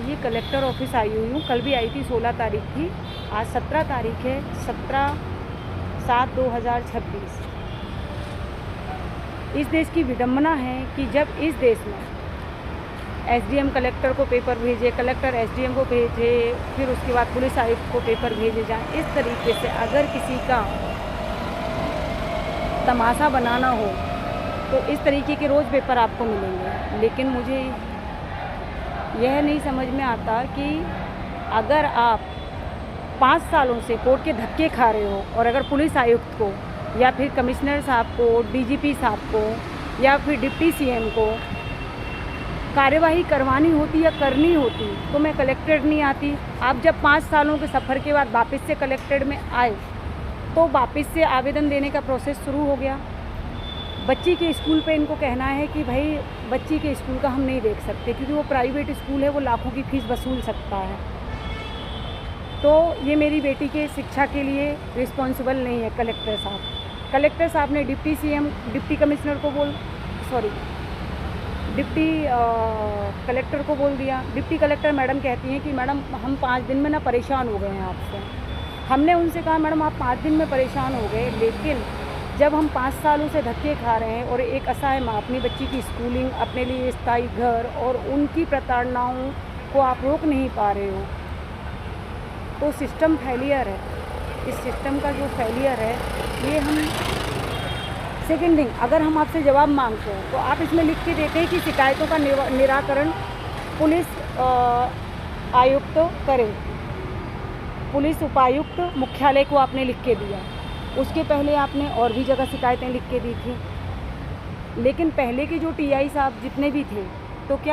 ये collector office आई हुई हूँ। कल भी आई थी, 16 तारीख थी। आज 17 तारीख है, 17/7/2026। इस देश की विडंबना है कि जब इस देश में एसडीएम कलेक्टर को पेपर भेजे, कलेक्टर एसडीएम को भेजे, फिर उसके बाद पुलिस आयुक्त को पेपर भेजे जाएं। इस तरीके से अगर किसी का तमाशा बनाना हो तो इस तरीके के रोज़ पेपर आपको मिलेंगे। लेकिन मुझे यह नहीं समझ में आता कि अगर आप 5 सालों से कोर्ट के धक्के खा रहे हो और अगर पुलिस आयुक्त को या फिर कमिश्नर साहब को, डीजीपी साहब को या फिर डिप्टी सीएम को कार्यवाही करवानी होती या करनी होती तो मैं कलेक्ट्रेट नहीं आती। आप जब 5 सालों के सफ़र के बाद वापस से कलेक्ट्रेट में आए तो वापस से आवेदन देने का प्रोसेस शुरू हो गया। बच्ची के स्कूल पे इनको कहना है कि भाई बच्ची के स्कूल का हम नहीं देख सकते क्योंकि वो प्राइवेट स्कूल है, वो लाखों की फ़ीस वसूल सकता है। तो ये मेरी बेटी के शिक्षा के लिए रिस्पॉन्सिबल नहीं है कलेक्टर साहब। कलेक्टर साहब ने डिप्टी सीएम, डिप्टी कमिश्नर को डिप्टी कलेक्टर को बोल दिया। डिप्टी कलेक्टर मैडम कहती हैं कि मैडम हम 5 दिन में ना परेशान हो गए हैं आपसे। हमने उनसे कहा मैडम आप 5 दिन में परेशान हो गए, लेकिन जब हम 5 सालों से धक्के खा रहे हैं और एक असहाय माँ अपनी बच्ची की स्कूलिंग, अपने लिए स्थायी घर और उनकी प्रताड़नाओं को आप रोक नहीं पा रहे हो तो सिस्टम फेलियर है। इस सिस्टम का जो फेलियर है ये हम सेकेंड थिंग, अगर हम आपसे जवाब मांगते हैं तो आप इसमें लिख के देते हैं कि शिकायतों का निराकरण पुलिस आयुक्त करें। पुलिस उपायुक्त मुख्यालय को आपने लिख के दिया, उसके पहले आपने और भी जगह शिकायतें लिख के दी थी। लेकिन पहले के जो टीआई साहब जितने भी थे तो क्या